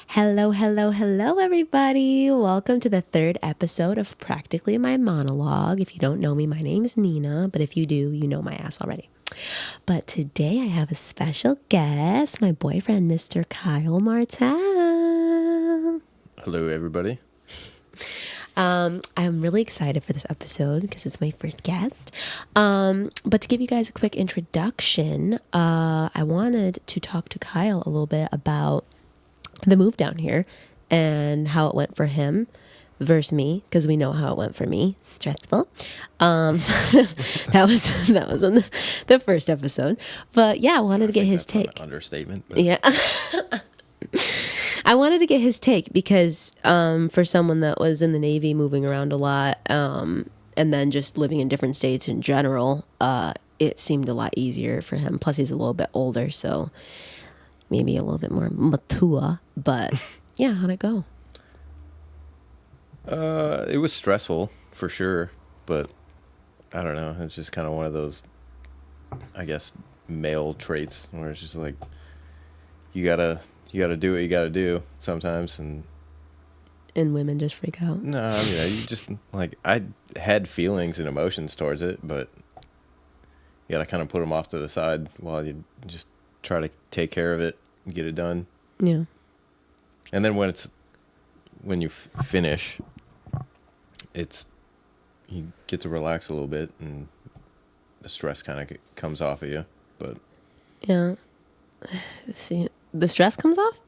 Hello, hello, hello, everybody. Welcome to the third episode of Practically My Monologue. If you don't know me, my name is Nina, but if you do, you know my ass already. But today I have a special guest, my boyfriend, Mr. Kyle Martel. Hello, everybody. I'm really excited for this episode because it's my first guest. But to give you guys a quick introduction, I wanted to talk to Kyle a little bit about the move down here and how it went for him versus me, because we know how it went for me. Stressful. That was on the first episode. But yeah, I wanted to get his take. An understatement. But. Yeah. I wanted to get his take because for someone that was in the Navy, moving around a lot, and then just living in different states in general, it seemed a lot easier for him. Plus, he's a little bit older, so maybe a little bit more mature. But yeah, how'd it go? It was stressful for sure, but I don't know. It's just kind of one of those, I guess, male traits where it's just like you gotta do what you gotta do sometimes, and women just freak out. No, I mean, you just like I had feelings and emotions towards it, but you gotta kind of put them off to the side while you just try to take care of it and get it done. Yeah. And then when you finish, you get to relax a little bit and the stress kind of comes off of you. But yeah, see, the stress comes off.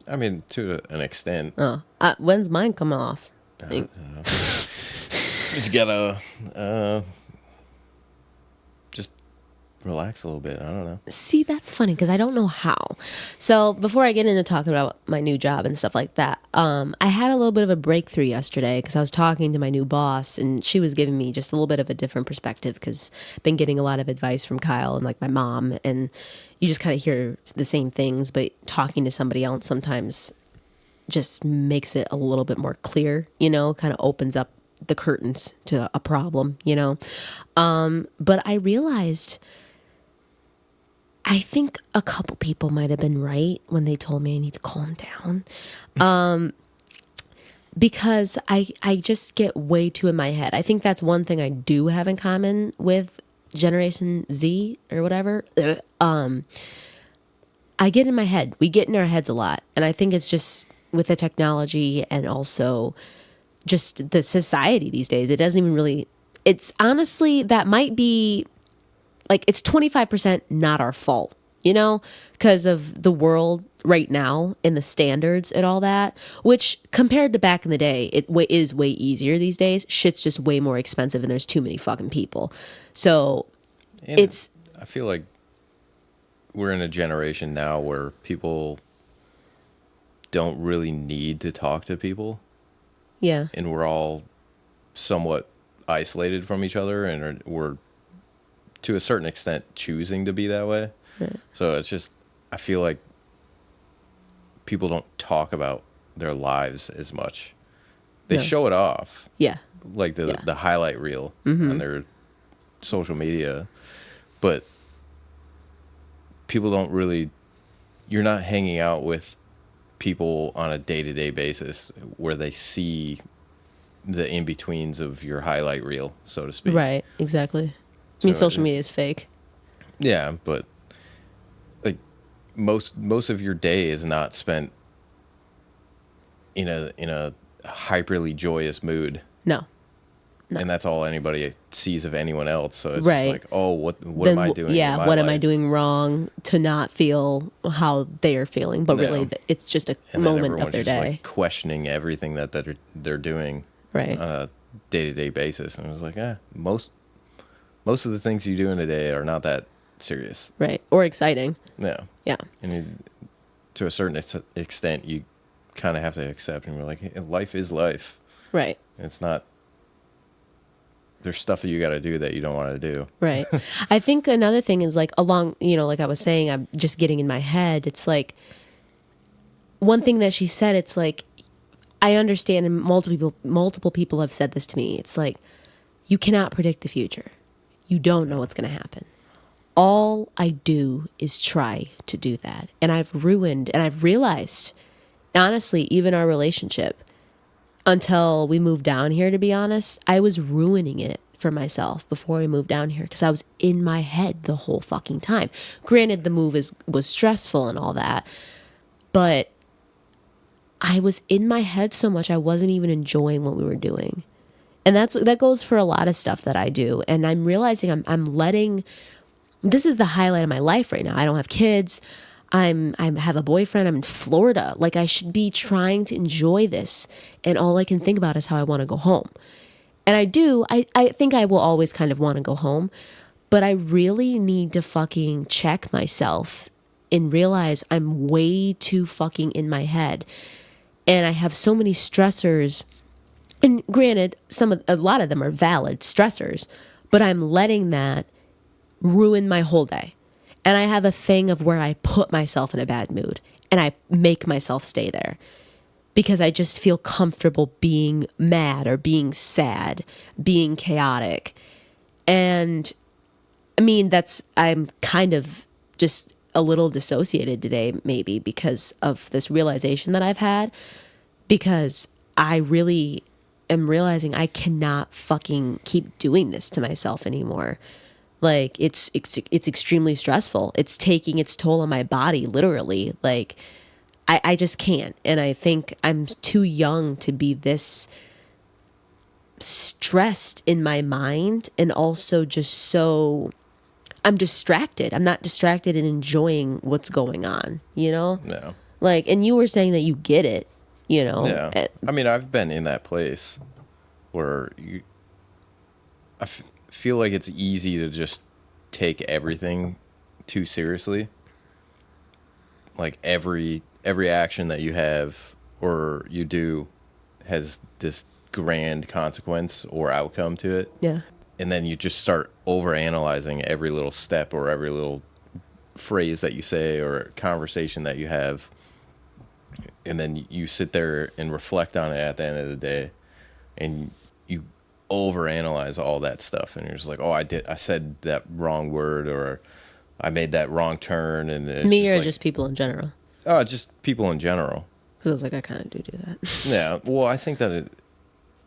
I mean, to an extent. Oh, when's mine come off? I don't know. Just gotta just relax a little bit. I don't know. See, that's funny because I don't know how. So before I get into talking about my new job and stuff like that, I had a little bit of a breakthrough yesterday because I was talking to my new boss and she was giving me just a little bit of a different perspective because I've been getting a lot of advice from Kyle and like my mom, and you just kind of hear the same things, but talking to somebody else sometimes just makes it a little bit more clear, kind of opens up the curtains to a problem, but I realized I think a couple people might have been right when they told me I need to calm down. Because I just get way too in my head. I think that's one thing I do have in common with Generation Z or whatever. I get in my head. We get in our heads a lot. And I think it's just with the technology and also just the society these days. It doesn't even really, it's honestly, that might be like, it's 25% not our fault, because of the world right now and the standards and all that, which compared to back in the day, it is way easier these days. Shit's just way more expensive and there's too many fucking people. So I feel like we're in a generation now where people don't really need to talk to people. Yeah. And we're all somewhat isolated from each other, and we're to a certain extent choosing to be that way. Right. So it's just, I feel like people don't talk about their lives as much. They show it off. Yeah. Like the highlight reel on their social media. But people don't really, you're not hanging out with people on a day-to-day basis where they see the in-betweens of your highlight reel, so to speak. Right, exactly. I mean, social media is fake. Yeah, but like most of your day is not spent in a hyperly joyous mood. No. And that's all anybody sees of anyone else. So it's right. just like, oh, what am I doing? Yeah, in my what life? am I doing wrong to not feel how they are feeling? But really, it's just a moment of their day. Like questioning everything that they're doing right. on a day-to-day basis. And it was like, most of the things you do in a day are not that serious. Right. Or exciting. Yeah. Yeah. And to a certain extent, you kind of have to accept, and we're like, hey, life is life. Right. And it's not, there's stuff that you got to do that you don't want to do. Right. I think another thing is like like I was saying, I'm just getting in my head. It's like one thing that she said, it's like, I understand, and multiple people have said this to me. It's like, you cannot predict the future. You don't know what's going to happen. All I do is try to do that. And I've realized honestly, even our relationship, until we moved down here, to be honest, I was ruining it for myself before we moved down here because I was in my head the whole fucking time. Granted, the move was stressful and all that, but I was in my head so much I wasn't even enjoying what we were doing. And that goes for a lot of stuff that I do. And I'm realizing I'm letting, this is the highlight of my life right now. I don't have kids. I have a boyfriend. I'm in Florida. Like, I should be trying to enjoy this. And all I can think about is how I want to go home. And I do. I think I will always kind of want to go home. But I really need to fucking check myself and realize I'm way too fucking in my head. And I have so many stressors. And granted, a lot of them are valid stressors. But I'm letting that ruin my whole day. And I have a thing of where I put myself in a bad mood and I make myself stay there because I just feel comfortable being mad or being sad, being chaotic. And I mean, I'm kind of just a little dissociated today, maybe because of this realization that I've had, because I really am realizing I cannot fucking keep doing this to myself anymore. Like, it's extremely stressful. It's taking its toll on my body, literally. Like, I just can't. And I think I'm too young to be this stressed in my mind, and also just so I'm distracted. I'm not distracted and enjoying what's going on, you know? Yeah. Like, and you were saying that you get it, you know? Yeah. I mean, I've been in that place where I feel like it's easy to just take everything too seriously. Like every action that you have or you do has this grand consequence or outcome to it. Yeah. And then you just start overanalyzing every little step or every little phrase that you say or conversation that you have. And then you sit there and reflect on it at the end of the day, and you overanalyze all that stuff, and you're just like, oh, I said that wrong word, or I made that wrong turn. And it's Me, or like, just people in general? Oh, just people in general. Because I was like, I kind of do that. Yeah. Well, I think that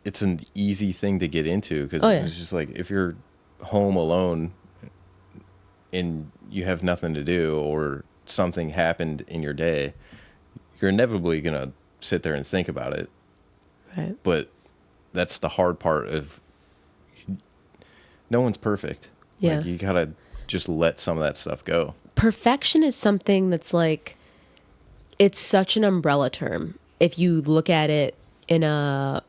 it's an easy thing to get into because it's just like if you're home alone and you have nothing to do or something happened in your day, you're inevitably going to sit there and think about it. Right. But that's the hard part of no one's perfect. Yeah. Like, you got to just let some of that stuff go. Perfection is something that's like, it's such an umbrella term. If you look at it in a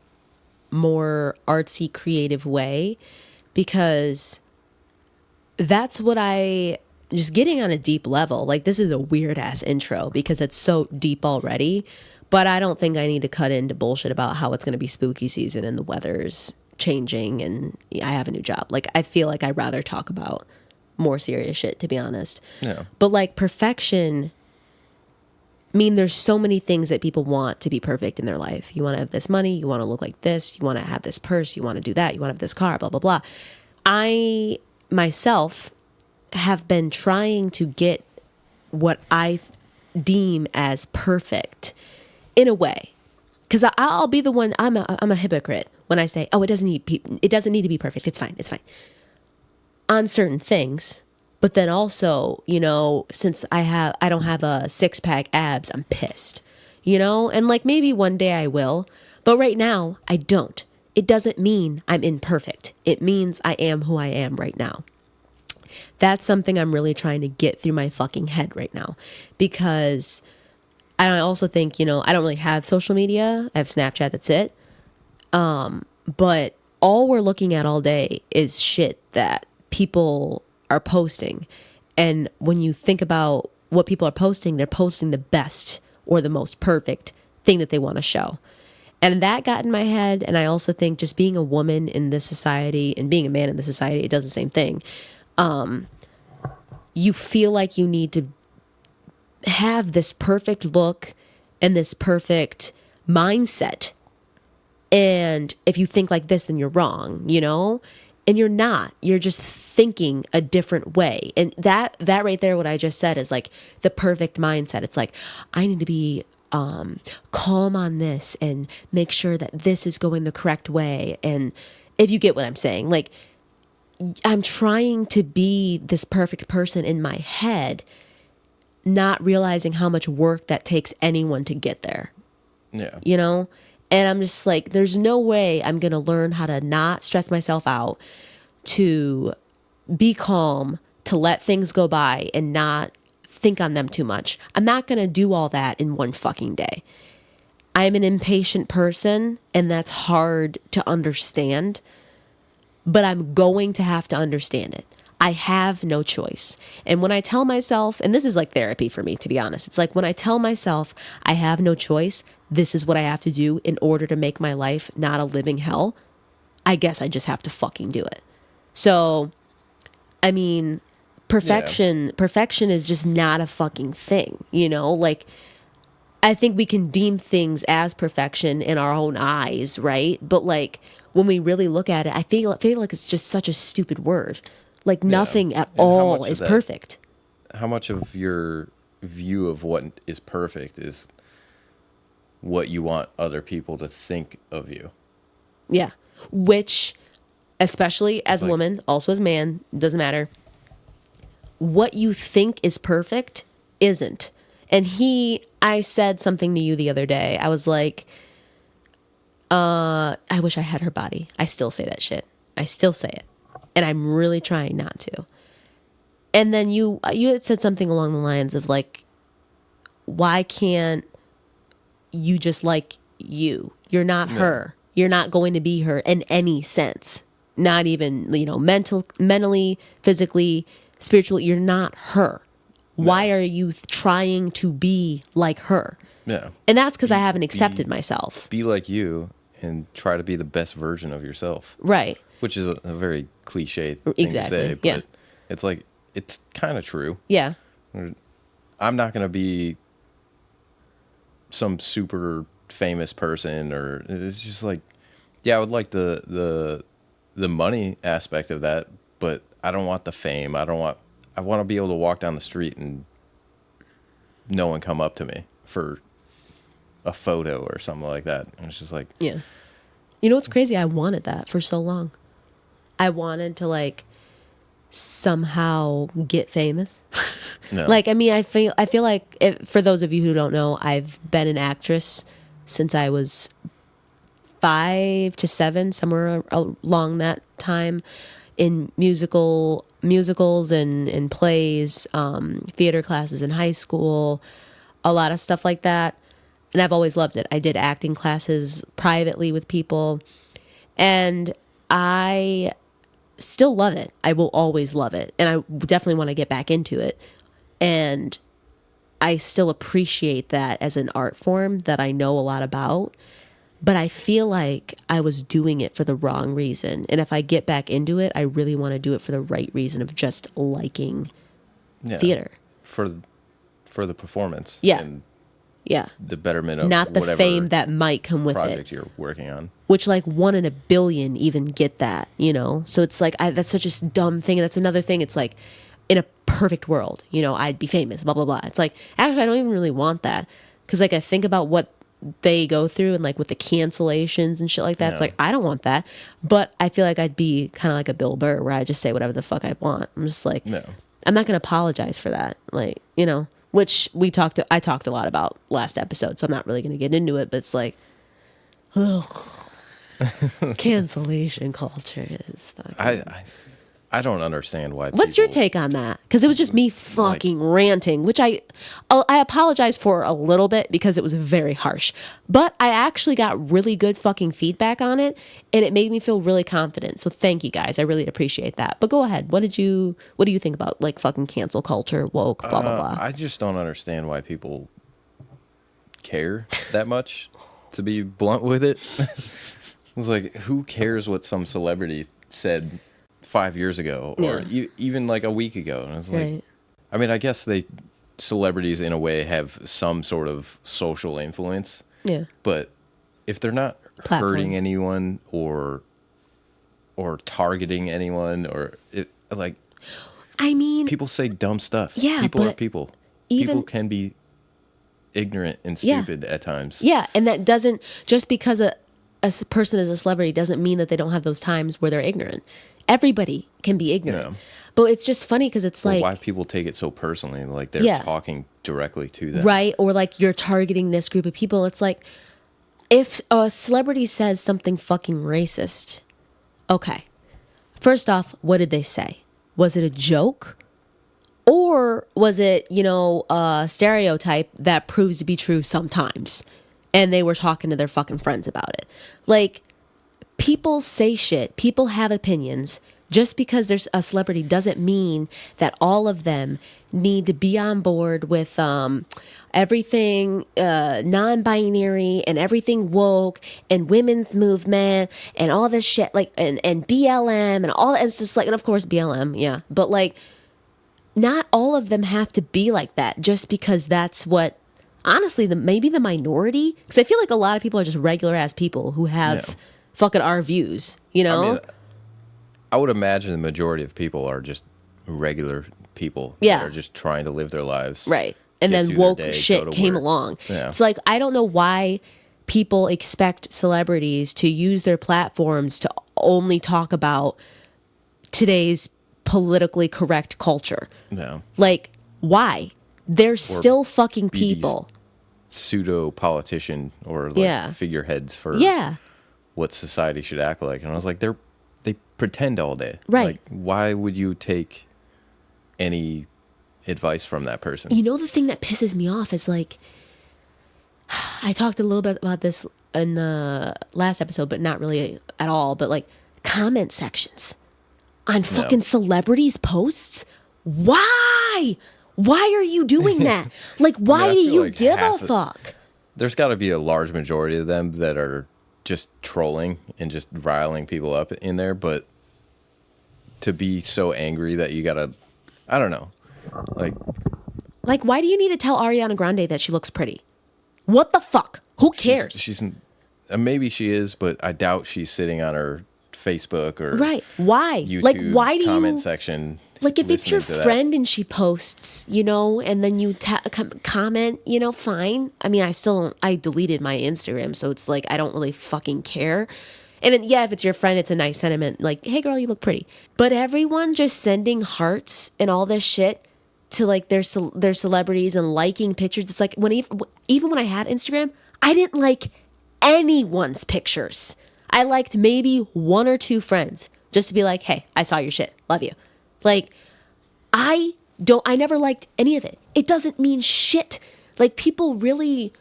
more artsy, creative way, because that's what just getting on a deep level, like, this is a weird ass intro because it's so deep already, but I don't think I need to cut into bullshit about how it's going to be spooky season and the weather's changing and I have a new job. Like, I feel like I'd rather talk about more serious shit, to be honest. Yeah. But like perfection, I mean, there's so many things that people want to be perfect in their life. You want to have this money, you want to look like this, you want to have this purse, you want to do that, you want to have this car, blah, blah, blah. I myself have been trying to get what I deem as perfect in a way. Because I'll be the one, I'm a hypocrite when I say, oh, it doesn't need to be perfect. It's fine. On certain things. But then also, you know, since I don't have a 6-pack abs, I'm pissed, you know? And like, maybe one day I will, but right now I don't. It doesn't mean I'm imperfect. It means I am who I am right now. That's something I'm really trying to get through my fucking head right now, because I also think, you know, I don't really have social media. I have Snapchat, that's it. But all we're looking at all day is shit that people are posting. And when you think about what people are posting, they're posting the best or the most perfect thing that they want to show. And that got in my head. And I also think just being a woman in this society and being a man in this society, it does the same thing. You feel like you need to have this perfect look and this perfect mindset. And if you think like this, then you're wrong, you know? And you're not. You're just thinking a different way. And that right there, what I just said, is like the perfect mindset. It's like, I need to be calm on this and make sure that this is going the correct way. And if you get what I'm saying, like, I'm trying to be this perfect person in my head, not realizing how much work that takes anyone to get there. Yeah. You know? And I'm just like, there's no way I'm going to learn how to not stress myself out, to be calm, to let things go by and not think on them too much. I'm not going to do all that in one fucking day. I'm an impatient person, and that's hard to understand, but I'm going to have to understand it. I have no choice. And when I tell myself, and this is like therapy for me, to be honest, it's like when I tell myself I have no choice, this is what I have to do in order to make my life not a living hell, I guess I just have to fucking do it. So, I mean, perfection is just not a fucking thing, you know? Like, I think we can deem things as perfection in our own eyes, right? But like, when we really look at it, I feel like it's just such a stupid word. Like, nothing at all is perfect. How much of your view of what is perfect is what you want other people to think of you? Yeah. Which, especially as a woman, also as a man, doesn't matter. What you think is perfect isn't. And I said something to you the other day. I was like, I wish I had her body. I still say that shit. I still say it. And I'm really trying not to. And then you had said something along the lines of like, why can't you just like you? You're not her. You're not going to be her in any sense. Not even, you know, mentally, physically, spiritually. You're not her. Why are you trying to be like her? Yeah. And that's because I haven't accepted myself. Be like you and try to be the best version of yourself. Right. Which is a very cliche thing to say, but it's like, it's kind of true. Yeah. I'm not going to be some super famous person, or it's just like, yeah, I would like the money aspect of that, but I don't want the fame. I want to be able to walk down the street and no one come up to me for a photo or something like that. And it's just like, yeah. You know what's crazy? I wanted that for so long. I wanted to like somehow get famous. No. Like, I mean, I feel like for those of you who don't know, I've been an actress since I was 5 to 7, somewhere along that time, in musicals and plays, theater classes in high school, a lot of stuff like that. And I've always loved it. I did acting classes privately with people, and I still love it. I will always love it. And I definitely want to get back into it. And I still appreciate that as an art form that I know a lot about. But I feel like I was doing it for the wrong reason. And if I get back into it, I really want to do it for the right reason of just liking theater. For the performance. Yeah. And yeah. the betterment of not the fame that might come with project it. You're working on. Which like 1 in a billion even get that, you know? So it's like, that's such a dumb thing. And that's another thing. It's like, in a perfect world, you know, I'd be famous, blah, blah, blah. It's like, actually, I don't even really want that. Because like, I think about what they go through and like with the cancellations and shit like that. It's like, I don't want that. But I feel like I'd be kind of like a Bill Burr where I just say whatever the fuck I want. I'm just like, I'm not going to apologize for that. Like, you know, which I talked a lot about last episode, so I'm not really going to get into it, but it's like, ugh, cancellation culture is fucking... I don't understand why What's your take on that? Because it was just me fucking ranting, which I apologize for a little bit because it was very harsh. But I actually got really good fucking feedback on it, and it made me feel really confident. So thank you guys. I really appreciate that. But go ahead. What do you think about like fucking cancel culture, woke, blah, blah, blah? I just don't understand why people care that much, to be blunt with it. It's like, who cares what some celebrity said 5 years ago or even like a week ago? And it's like, I mean, I guess celebrities in a way have some sort of social influence. Yeah. But if they're not hurting anyone or targeting anyone like, I mean, people say dumb stuff. Yeah. People are people. People can be ignorant and Yeah. stupid at times. Yeah, and that doesn't, just because a person is a celebrity doesn't mean that they don't have those times where they're ignorant. Everybody can be ignorant. Yeah. But it's just funny because it's But like, why people take it so personally, like they're Yeah. talking directly to them. right? Or like you're targeting this group of people. It's like, if a celebrity says something fucking racist, okay. First off, what did they say? Was it a joke? Or was it, a stereotype that proves to be true sometimes? And they were talking to their fucking friends about it. Like, people say shit. People have opinions. Just because there's a celebrity doesn't mean that all of them need to be on board with everything non-binary and everything woke and women's movement and all this shit, like, and BLM and all that. It's just like, and of course BLM, yeah. But like, not all of them have to be like that just because that's what, honestly, maybe the minority, because I feel like a lot of people are just regular ass people who have fucking our views, I mean, I would imagine the majority of people are just regular people that are just trying to live their lives. Right. And get then through their woke day, shit go to came work. along. Yeah. It's like, I don't know why people expect celebrities to use their platforms to only talk about today's politically correct culture. No. Like, why? They're still fucking be these people. Pseudo politician or like figureheads for what society should act like. And I was like, they pretend all day. Right. Like, why would you take any advice from that person? You know, the thing that pisses me off is like, I talked a little bit about this in the last episode, but not really at all. But like, comment sections on fucking celebrities' posts. Why? Why are you doing that? Like, why do you like give a fuck? There's got to be a large majority of them that are just trolling and just riling people up in there, but to be so angry that you gotta, I don't know, like why do you need to tell Ariana Grande that she looks pretty? What the fuck? Who cares? She's maybe she is, but I doubt she's sitting on her Facebook or Why? YouTube Like, why do comment you section? Like, if it's your listening to friend and she posts, and then you comment, fine. I mean, I deleted my Instagram, so it's like, I don't really fucking care. And if it's your friend, it's a nice sentiment. Like, hey girl, you look pretty. But everyone just sending hearts and all this shit to like their celebrities and liking pictures. It's like, even when I had Instagram, I didn't like anyone's pictures. I liked maybe one or two friends just to be like, hey, I saw your shit. Love you. Like, I never liked any of it. It doesn't mean shit. Like, people really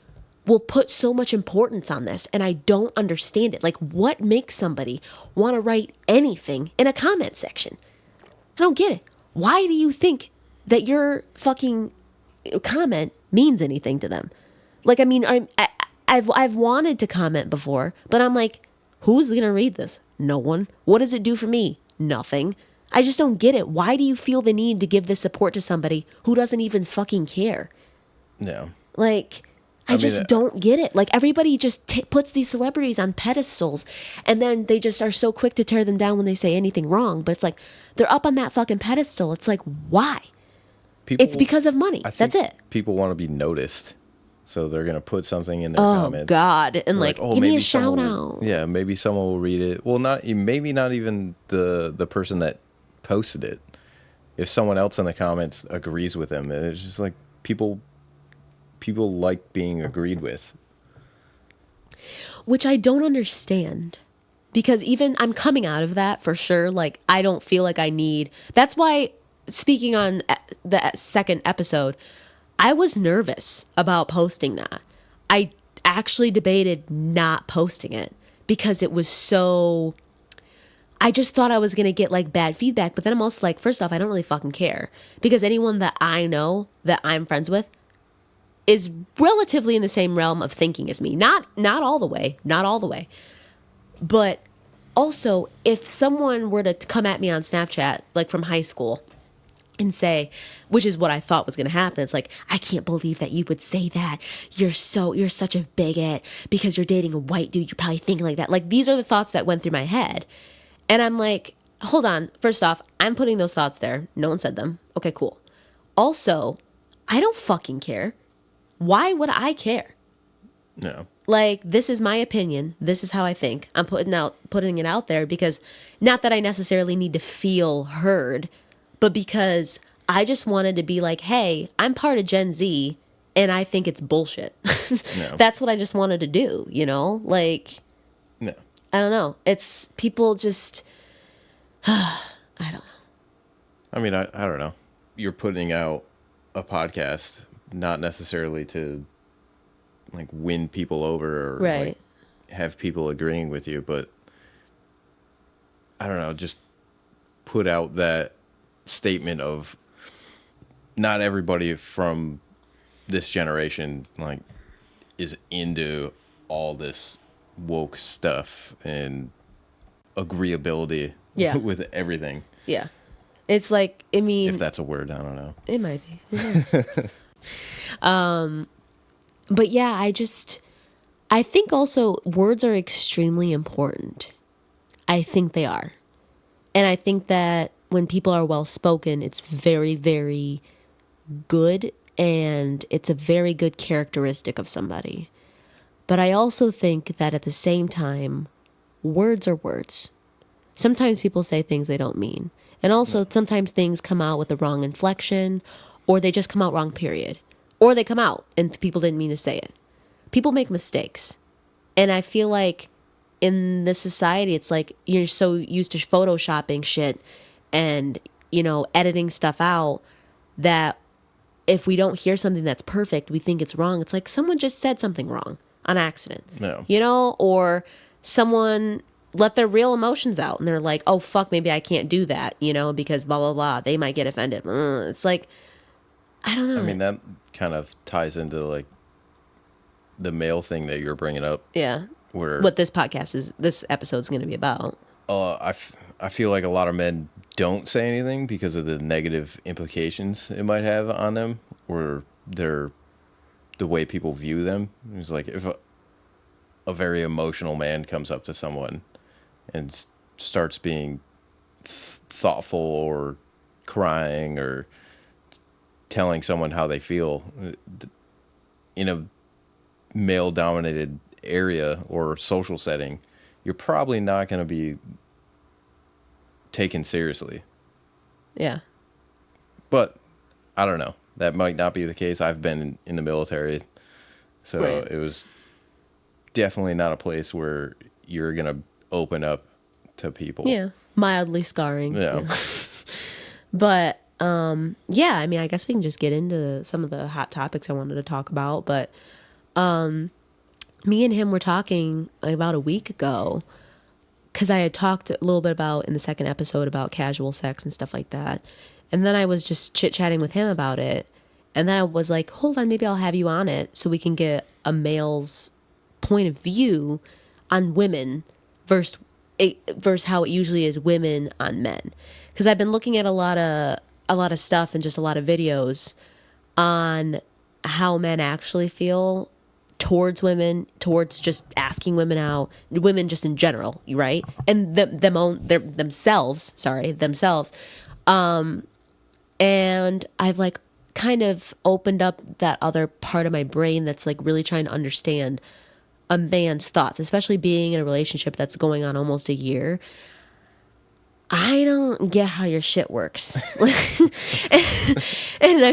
will put so much importance on this, and I don't understand it. Like, what makes somebody want to write anything in a comment section? I don't get it. Why do you think that your fucking comment means anything to them? Like, I mean, I've wanted to comment before, but I'm like, who's gonna read this? No one. What does it do for me? Nothing. I just don't get it. Why do you feel the need to give this support to somebody who doesn't even fucking care? No. Like, I just don't get it. Like, everybody just puts these celebrities on pedestals, and then they just are so quick to tear them down when they say anything wrong. But it's like, they're up on that fucking pedestal. It's like, why? It's because of money. That's it. People want to be noticed. So they're going to put something in their comments. Oh, God. And like, give me a shout out. Yeah, maybe someone will read it. Well, maybe not even the person that posted it. If someone else in the comments agrees with them, it's just like people like being agreed with. Which I don't understand. Because even I'm coming out of that for sure. Like, I don't feel like I need. That's why, speaking on the second episode, I was nervous about posting that. I actually debated not posting it because it was so. I just thought I was going to get like bad feedback. But then I'm also like, first off, I don't really fucking care. Because anyone that I know that I'm friends with is relatively in the same realm of thinking as me. Not all the way. Not all the way. But also, if someone were to come at me on Snapchat, like from high school, and say, which is what I thought was going to happen. It's like, I can't believe that you would say that. You're such a bigot because you're dating a white dude. You're probably thinking like that. Like, these are the thoughts that went through my head. And I'm like, hold on. First off, I'm putting those thoughts there. No one said them. Okay, cool. Also, I don't fucking care. Why would I care? No. Like, this is my opinion. This is how I think. I'm putting it out there because not that I necessarily need to feel heard, but because I just wanted to be like, hey, I'm part of Gen Z and I think it's bullshit. No. That's what I just wanted to do, you know? Like, No. I don't know. It's people just, I don't know. I mean, I don't know. You're putting out a podcast not necessarily to like win people over or Right. like have people agreeing with you, but I don't know, just put out that statement of not everybody from this generation like is into all this woke stuff and agreeability Yeah. with everything. Yeah. It's like, I mean, If that's a word, I don't know. it might be. Who knows? But yeah, I think also words are extremely important. I think they are. And I think that when people are well spoken, it's very, very good and it's a very good characteristic of somebody. But I also think that at the same time, words are words. Sometimes people say things they don't mean. And also sometimes things come out with the wrong inflection or they just come out wrong, period. Or they come out and people didn't mean to say it. People make mistakes. And I feel like in this society, it's like you're so used to photoshopping shit and, you know, editing stuff out that if we don't hear something that's perfect, we think it's wrong. It's like someone just said something wrong on accident, No. you know, or someone let their real emotions out and they're like, oh, fuck, maybe I can't do that, you know, because blah, blah, blah. They might get offended. It's like, I don't know. I mean, that kind of ties into like the male thing that you're bringing up. Yeah. Where What this episode's going to be about. I feel like a lot of men don't say anything because of the negative implications it might have on them or the way people view them. It's like if a very emotional man comes up to someone and starts being thoughtful or crying or telling someone how they feel in a male dominated area or social setting, you're probably not going to be taken seriously. Yeah. But I don't know. That might not be the case. I've been in the military, so Right. it was definitely not a place where you're going to open up to people. Yeah. Mildly scarring. Yeah. But yeah, I mean, I guess we can just get into some of the hot topics I wanted to talk about. But me and him were talking about a week ago because I had talked a little bit about in the second episode about casual sex and stuff like that. And then I was just chit-chatting with him about it. And then I was like, hold on, maybe I'll have you on it so we can get a male's point of view on women versus how it usually is women on men. Because I've been looking at a lot of stuff and just a lot of videos on how men actually feel towards women, towards just asking women out, women just in general, right? And themselves. And I've like kind of opened up that other part of my brain that's like really trying to understand a man's thoughts, especially being in a relationship that's going on almost a year. I don't get how your shit works. And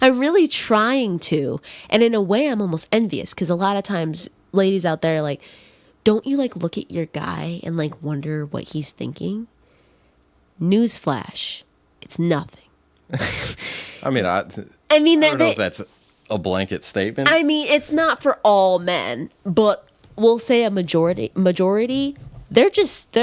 I'm really trying to. And in a way, I'm almost envious because a lot of times ladies out there, like, don't you like look at your guy and like wonder what he's thinking? Newsflash. It's nothing. I mean, I mean, don't know if that's a blanket statement. I mean, it's not for all men, but we'll say a majority, they're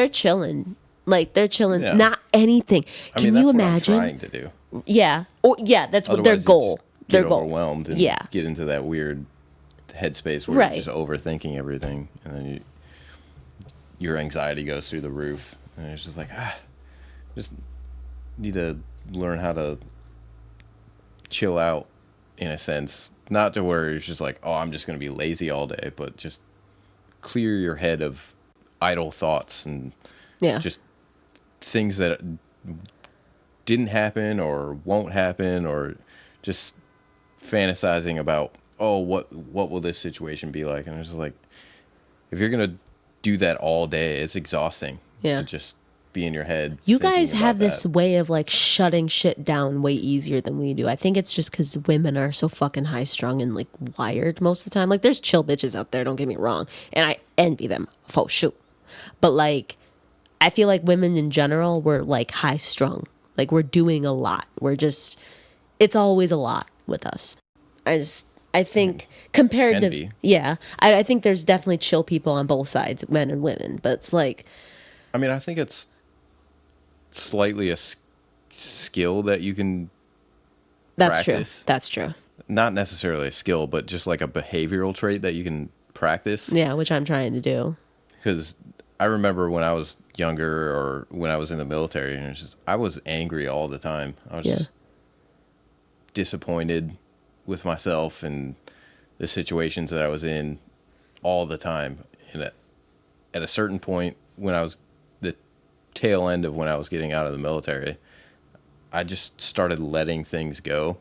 chilling. Like, they're chilling, Yeah. not anything. I mean, Can you that's imagine? what I'm trying to do. Yeah. Or yeah, that's what their Otherwise, you goal. just Their get goal. overwhelmed and Yeah. get into that weird headspace where Right. you're just overthinking everything, and then your anxiety goes through the roof, and it's just like just need to learn how to chill out in a sense, not to where it's just like, oh, I'm just going to be lazy all day, but just clear your head of idle thoughts and Yeah. just things that didn't happen or won't happen, or just fantasizing about, oh, what will this situation be like? And it's just like, if you're gonna do that all day, it's exhausting Yeah. to just be in your head. You thinking guys have about this that. way of like shutting shit down way easier than we do. I think it's just because women are so fucking high strung and like wired most of the time. Like there's chill bitches out there, don't get me wrong. And I envy them for sure. But like, I feel like women in general, we're like high strung. Like we're doing a lot. It's always a lot with us. I think compared Can to, be. yeah, I think there's definitely chill people on both sides, men and women. But it's like, I mean, I think it's slightly a skill that you can that's practice. true. That's true. Not necessarily a skill, but just like a behavioral trait that you can practice. Yeah, which I'm trying to do. Because I remember when I was younger or when I was in the military, and I was angry all the time. I was just disappointed with myself and the situations that I was in all the time. And at a certain point, when I was the tail end of when I was getting out of the military, I just started letting things go,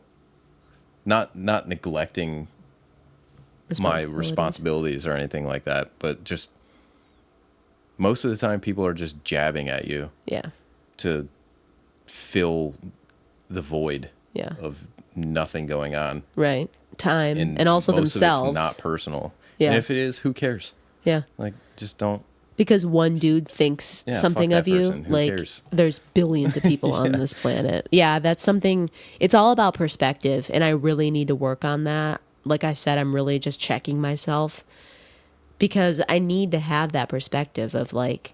not neglecting my responsibilities or anything like that, but just most of the time people are just jabbing at you to fill the void of nothing going on. Right. Time and also most themselves. Of it's not personal. Yeah. And if it is, who cares? Yeah. Like, just don't. Because one dude thinks something fuck of that you, person. Who like cares? there's billions of people on this planet. Yeah, that's something. It's all about perspective, and I really need to work on that. Like I said, I'm really just checking myself because I need to have that perspective of like,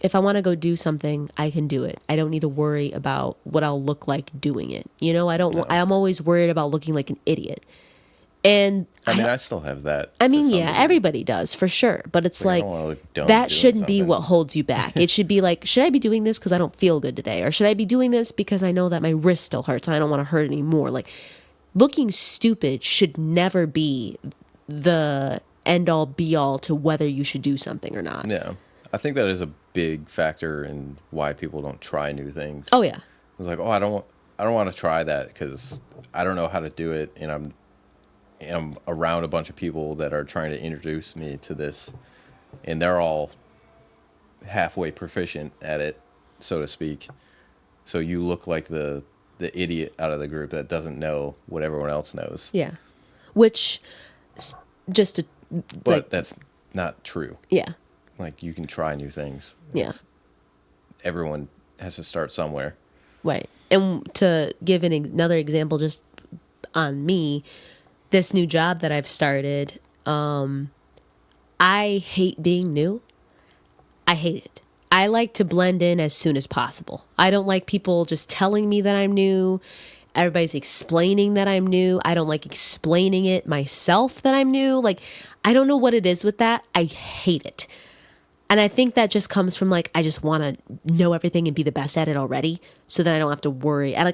if I want to go do something, I can do it. I don't need to worry about what I'll look like doing it. You know, I'm always worried about looking like an idiot. And I mean, I still have that. I mean, to some yeah, degree. everybody does for sure. But it's I like, don't wanna look dumb that doing shouldn't be something. what holds you back. It should be like, should I be doing this because I don't feel good today? Or should I be doing this because I know that my wrist still hurts and I don't want to hurt anymore? Like, looking stupid should never be the end all be all to whether you should do something or not. Yeah. I think that is a big factor in why people don't try new things. Oh, yeah. It's like, oh, I don't want to try that because I don't know how to do it, and I'm around a bunch of people that are trying to introduce me to this, and they're all halfway proficient at it, so to speak. So you look like the idiot out of the group that doesn't know what everyone else knows. Yeah. Which, just to, But like, that's not true. yeah. Like, you can try new things. Yeah. Everyone has to start somewhere. Right. And to give another example just on me, this new job that I've started, I hate being new. I hate it. I like to blend in as soon as possible. I don't like people just telling me that I'm new. Everybody's explaining that I'm new. I don't like explaining it myself that I'm new. Like, I don't know what it is with that. I hate it. And I think that just comes from like, I just want to know everything and be the best at it already so then I don't have to worry. I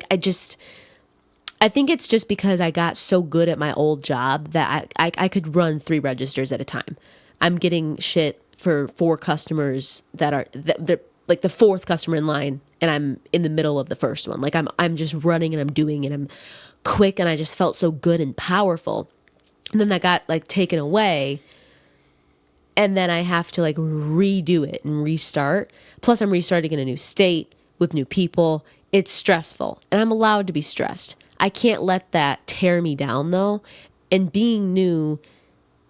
think it's just because I got so good at my old job that I could run 3 registers at a time. I'm getting shit for 4 customers they're like the 4th customer in line, and I'm in the middle of the first one. Like I'm just running and I'm doing and I'm quick, and I just felt so good and powerful. And then that got like taken away, and then I have to like redo it and restart. Plus I'm restarting in a new state with new people. It's stressful, and I'm allowed to be stressed. I can't let that tear me down though. And being new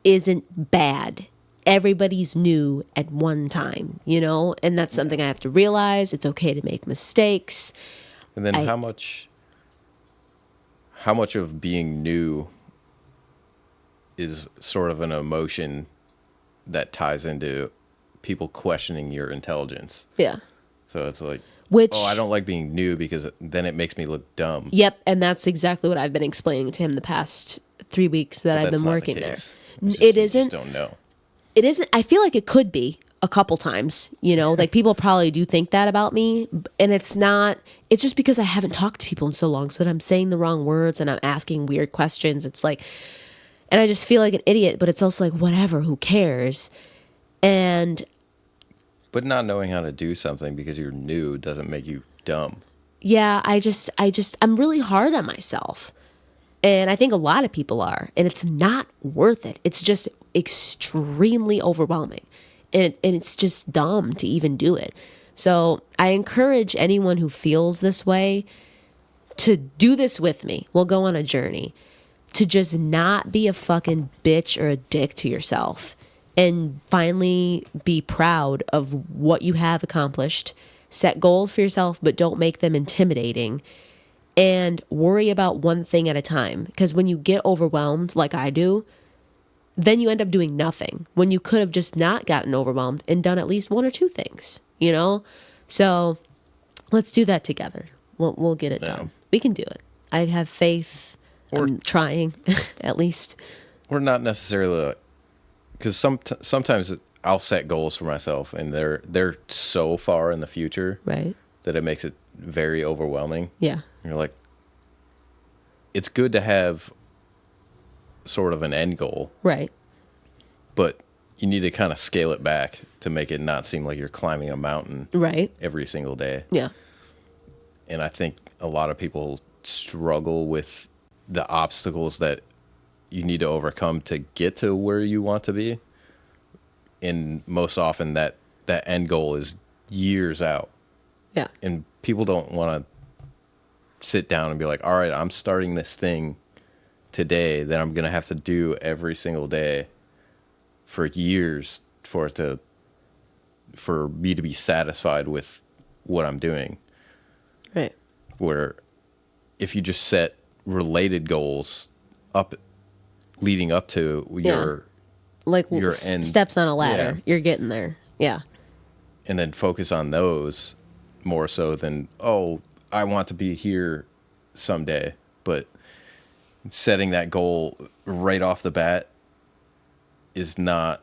isn't bad. Everybody's new at one time, you know? And that's something I have to realize. It's okay to make mistakes. And then how much of being new is sort of an emotion that ties into people questioning your intelligence? Yeah. So it's like, Which, oh, I don't like being new because then it makes me look dumb. Yep, and that's exactly what I've been explaining to him the past 3 weeks that I've been working there. It isn't. You just don't know. It isn't. I feel like it could be a couple times, you know, like people probably do think that about me, and it's not. It's just because I haven't talked to people in so long, so that I'm saying the wrong words and I'm asking weird questions. It's like, and I just feel like an idiot, but it's also like, whatever, who cares? And But not knowing how to do something because you're new doesn't make you dumb. yeah, I'm really hard on myself. And I think a lot of people are, and it's not worth it. It's just extremely overwhelming. And it's just dumb to even do it. So I encourage anyone who feels this way to do this with me. We'll go on a journey to just not be a fucking bitch or a dick to yourself and finally be proud of what you have accomplished. Set goals for yourself, but don't make them intimidating. And worry about one thing at a time. Because when you get overwhelmed, like I do, then you end up doing nothing. When you could have just not gotten overwhelmed and done at least one or two things, you know? So let's do that together. We'll get it done. We can do it. I have faith. I'm trying, at least. Or not necessarily, because sometimes I'll set goals for myself, and they're so far in the future, right, that it makes it very overwhelming. Yeah. You're like, it's good to have sort of an end goal. Right. But you need to kind of scale it back to make it not seem like you're climbing a mountain right every single day. Yeah. And I think a lot of people struggle with the obstacles that you need to overcome to get to where you want to be. And most often that end goal is years out. Yeah. And people don't want to sit down and be like, all right, I'm starting this thing today that I'm going to have to do every single day for years for me to be satisfied with what I'm doing. Right. Where if you just set related goals leading up to your end, steps on a ladder, you're getting there. Yeah. And then focus on those more so than, oh, I want to be here someday. But setting that goal right off the bat is not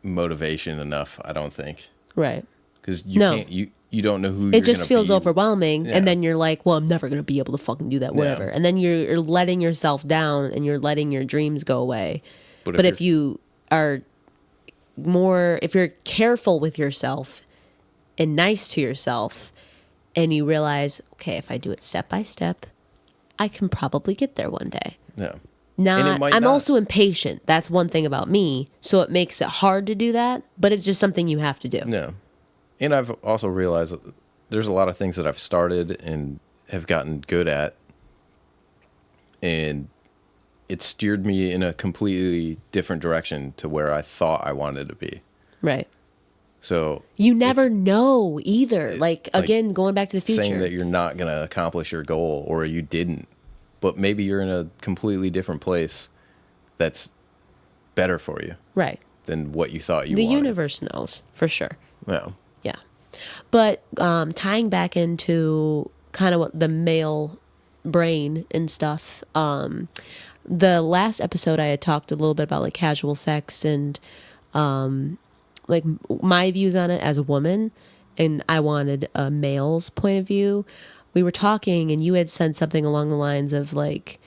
motivation enough, I don't think. Right. Because you don't know who it just feels overwhelming. Yeah. And then you're like, well, I'm never going to be able to fucking do that, whatever. Yeah. And then you're letting yourself down and you're letting your dreams go away. But if you are if you're careful with yourself and nice to yourself, and you realize, okay, if I do it step by step, I can probably get there one day. Yeah. I'm also impatient. That's one thing about me. So it makes it hard to do that, but it's just something you have to do. Yeah. And I've also realized that there's a lot of things that I've started and have gotten good at, and it steered me in a completely different direction to where I thought I wanted to be. Right. So you never know either. Like, again, going back to the future. Saying that you're not going to accomplish your goal, or you didn't, but maybe you're in a completely different place that's better for you. Right. Than what you thought you wanted. The universe knows, for sure. Yeah. Yeah. But tying back into kind of what the male brain and stuff, the last episode I had talked a little bit about like casual sex and like my views on it as a woman, and I wanted a male's point of view. We were talking and you had said something along the lines of like,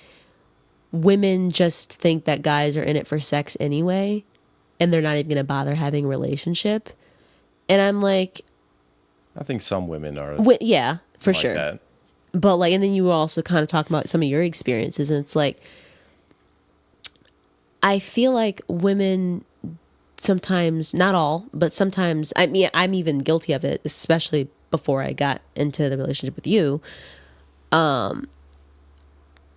women just think that guys are in it for sex anyway, and they're not even going to bother having a relationship. And I'm like, I think some women are. Yeah, for like sure. That. But like, and then you were also kind of talking about some of your experiences, and it's like, I feel like women sometimes, not all, but sometimes, I mean, I'm even guilty of it, especially before I got into the relationship with you.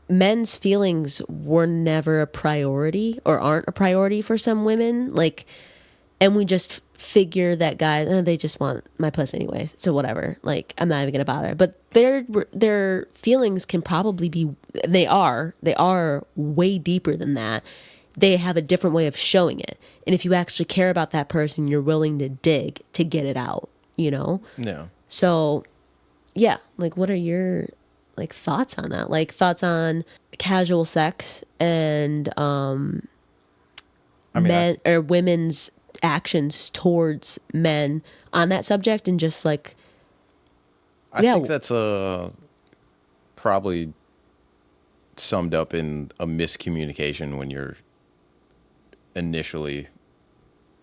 Men's feelings were never a priority, or aren't a priority for some women. Like, and we just figure that guys, they just want my puss anyway, so whatever. Like, I'm not even gonna bother. But their feelings can probably be, they are way deeper than that. They have a different way of showing it. And if you actually care about that person, you're willing to dig to get it out, you know? Yeah. So, yeah, like, what are your like thoughts on that? Like, thoughts on casual sex and men or women's actions towards men on that subject, and just like, I think that's probably summed up in a miscommunication when you're initially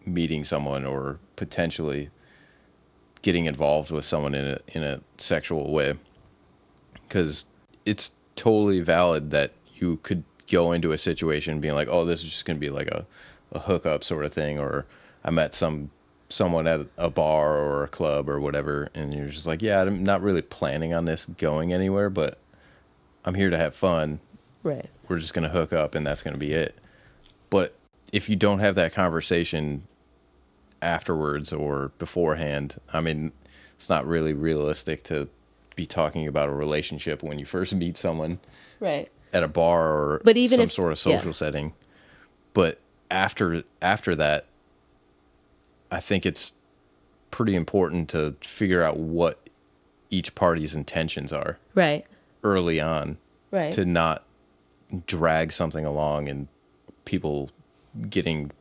meeting someone or potentially getting involved with someone in a sexual way, because it's totally valid that you could go into a situation being like, oh, this is just going to be like a hookup sort of thing, or I met someone at a bar or a club or whatever, and you're just like, yeah, I'm not really planning on this going anywhere, but I'm here to have fun. Right. We're just going to hook up and that's going to be it. But if you don't have that conversation afterwards or beforehand, I mean, it's not really realistic to be talking about a relationship when you first meet someone Right. at a bar or But even some sort of social setting. But after that, I think it's pretty important to figure out what each party's intentions are. Right. Early on. Right. To not drag something along and people getting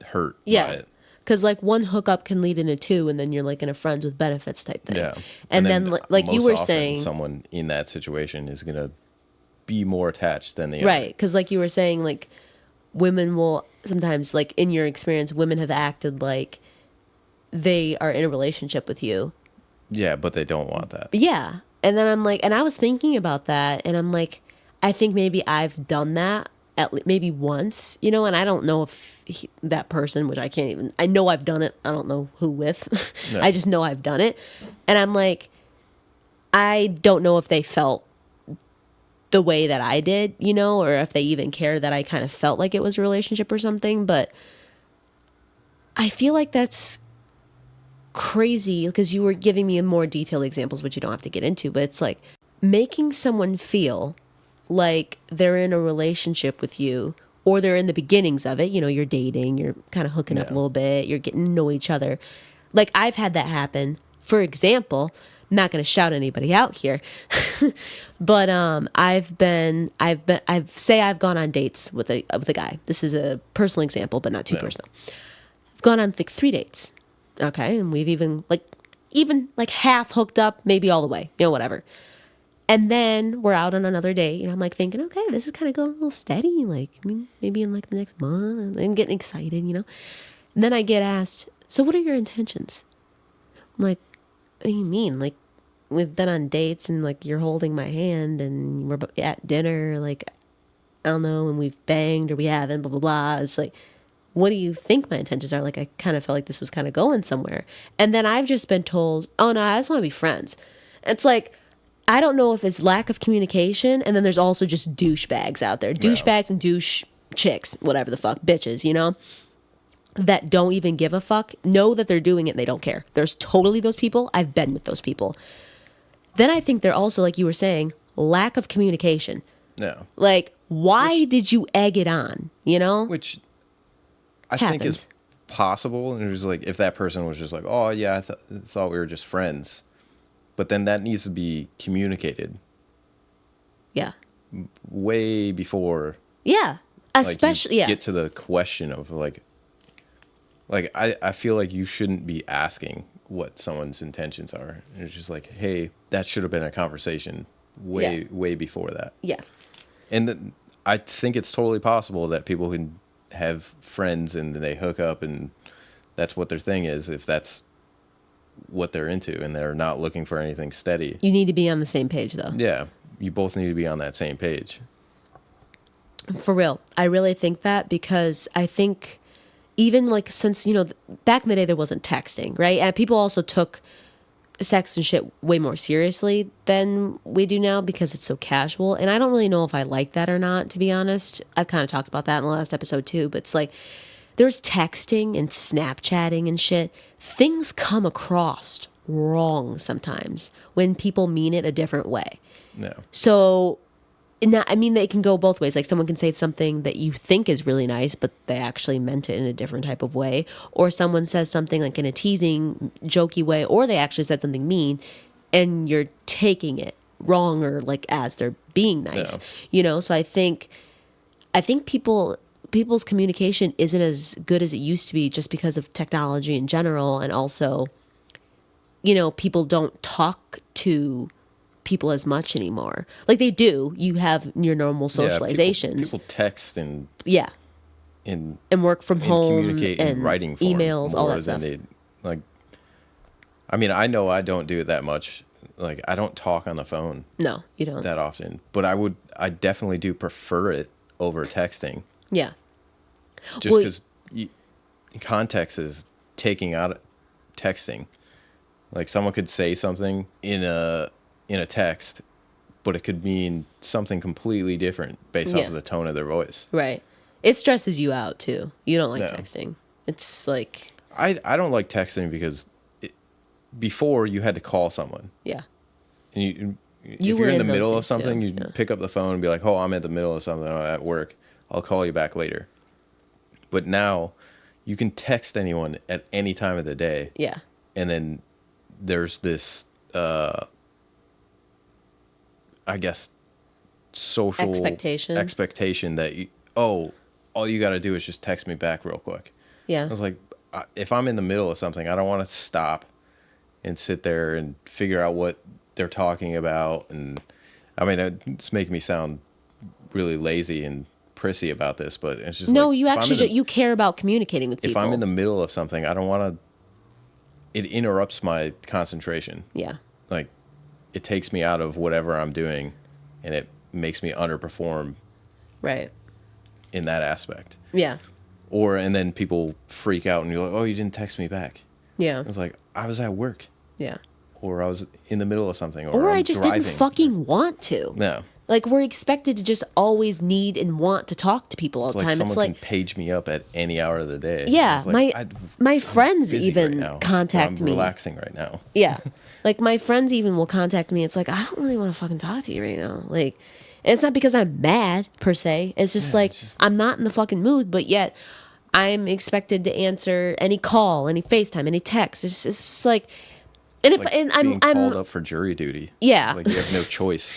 hurt by it. Because like one hookup can lead into two, and then you're like in a friends with benefits type thing. Yeah. And then like you were often, saying, someone in that situation is going to be more attached than the other. right? Because like you were saying, like women will sometimes, like in your experience, women have acted like they are in a relationship with you. Yeah, but they don't want that. Yeah. And then I'm like, and I was thinking about that, and I'm like, I think maybe I've done that maybe once, you know, and I don't know if that person, which I can't even, I know I've done it. I don't know who with. Yeah. I just know I've done it. And I'm like, I don't know if they felt the way that I did, you know, or if they even cared that I kind of felt like it was a relationship or something. But I feel like that's crazy because you were giving me more detailed examples, which you don't have to get into, but it's like making someone feel like they're in a relationship with you, or they're in the beginnings of it, you know, you're dating, you're kind of hooking up a little bit, you're getting to know each other. Like I've had that happen. For example, I'm not going to shout anybody out here, but I've gone on dates with a guy. This is a personal example, but not too personal. I've gone on like 3 dates. Okay, and we've even half hooked up, maybe all the way, you know, whatever. And then we're out on another date, and I'm like thinking, okay, this is kind of going a little steady. Like, I mean, maybe in like the next month, I'm getting excited, you know. And then I get asked, so what are your intentions? I'm like, what do you mean? Like, we've been on dates, and like you're holding my hand, and we're at dinner, like, I don't know, and we've banged or we haven't, blah blah blah. It's like, what do you think my intentions are? Like, I kind of felt like this was kind of going somewhere. And then I've just been told, oh no, I just want to be friends. It's like, I don't know if it's lack of communication, and then there's also just douchebags out there. Douchebags and douche chicks, whatever the fuck, bitches, you know, that don't even give a fuck, know that they're doing it and they don't care. There's totally those people. I've been with those people. Then I think they're also, like you were saying, lack of communication. Yeah. Like, why did you egg it on, you know? Which I think is possible. And it was like, if that person was just like, oh yeah, I thought we were just friends. But then that needs to be communicated. Yeah. Way before. Yeah. Especially, get to the question of like I feel like you shouldn't be asking what someone's intentions are. It's just like, hey, that should have been a conversation way before that. Yeah. And I think it's totally possible that people can have friends and they hook up and that's what their thing is, if that's what they're into and they're not looking for anything steady. You need to be on the same page, though. Yeah, you both need to be on that same page. For real. I really think that, because I think even like since, you know, back in the day there wasn't texting, right? And people also took sex and shit way more seriously than we do now because it's so casual. And I don't really know if I like that or not, to be honest. I've kind of talked about that in the last episode too, but it's like there's texting and Snapchatting and shit. Things come across wrong sometimes when people mean it a different way. No. So, I mean, they can go both ways. Like someone can say something that you think is really nice, but they actually meant it in a different type of way. Or someone says something like in a teasing, jokey way, or they actually said something mean, and you're taking it wrong or like as they're being nice. No. You know, so I think people's communication isn't as good as it used to be just because of technology in general, and also, you know, people don't talk to people as much anymore. Like they do. You have your normal socializations. People text and and work from home, communicate and in writing form emails, all that stuff. Like, I mean, I know I don't do it that much. Like, I don't talk on the phone No, you don't. that often, but I definitely do prefer it over texting. Yeah. Just because context is taking out texting. Like, someone could say something in a text, but it could mean something completely different based off of the tone of their voice. Right. It stresses you out too. You don't like texting. It's like I don't like texting because before you had to call someone. Yeah. And if you're in the middle of something, you pick up the phone and be like, "Oh, I'm in the middle of something. I'm at work. I'll call you back later." But now you can text anyone at any time of the day. Yeah. And then there's this, I guess, social expectation that, all you got to do is just text me back real quick. Yeah. I was like, if I'm in the middle of something, I don't want to stop and sit there and figure out what they're talking about. And I mean, it's making me sound really lazy and prissy about this, but it's just no, you actually you care about communicating with people. If I'm in the middle of something, I don't want to. It interrupts my concentration. Yeah. Like, it takes me out of whatever I'm doing, and it makes me underperform. Right. In that aspect. Yeah. And then people freak out, and you're like, "Oh, you didn't text me back." Yeah. I was like, I was at work. Yeah. Or I was in the middle of something. Or I just driving. didn't fucking want to. No. Like, we're expected to just always need and want to talk to people all the time. It's like can page me up at any hour of the day. Yeah, like, my friends even contact me. I'm relaxing right now. Yeah, like my friends even will contact me. It's like, I don't really want to fucking talk to you right now. Like, and it's not because I'm mad per se. It's just I'm not in the fucking mood. But yet, I'm expected to answer any call, any FaceTime, any text. It's just like. And if I'm called up for jury duty. Yeah. Like, you have no choice.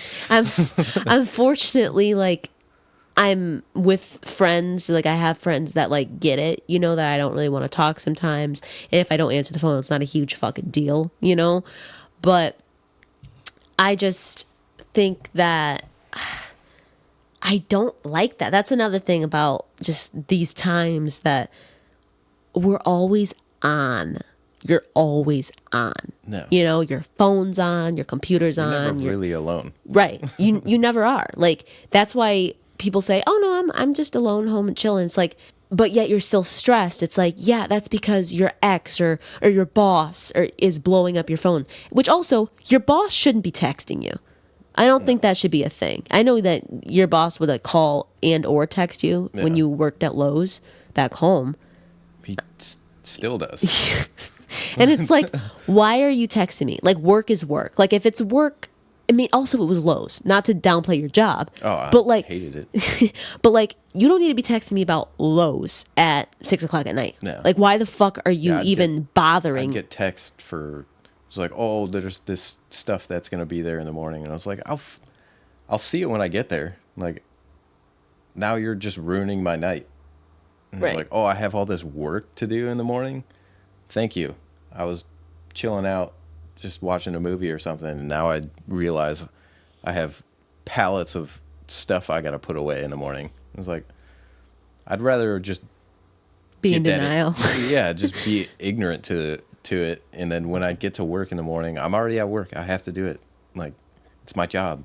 Unfortunately, like, I'm with friends. Like, I have friends that like get it. You know, that I don't really want to talk sometimes. And if I don't answer the phone, it's not a huge fucking deal. You know, but I just think that I don't like that. That's another thing about just these times that we're always on. You're always on. No. You know, your phone's on, your computer's on. You're never really alone. Right. You never are. Like, that's why people say, "Oh no, I'm just alone home and chilling." It's like, but yet you're still stressed. It's like, yeah, that's because your ex or your boss is blowing up your phone. Which also, your boss shouldn't be texting you. I don't think that should be a thing. I know that your boss would like call and or text you when you worked at Lowe's back home. He still does. And it's like, why are you texting me? Like, work is work. Like, if it's work, I mean, also it was Lowe's, not to downplay your job. Oh, but like, hated it. But like, you don't need to be texting me about Lowe's at 6:00 at night. No. Like, why the fuck are you bothering? I'd get text for, it's like, "Oh, there's this stuff that's going to be there in the morning." And I was like, I'll see it when I get there. Like, now you're just ruining my night. And right. Like, "Oh, I have all this work to do in the morning. Thank you. I was chilling out, just watching a movie or something, and now I realize I have pallets of stuff I got to put away in the morning." I was like, I'd rather just be in denial. Yeah, just be ignorant to it, and then when I get to work in the morning, I'm already at work. I have to do it. Like, it's my job.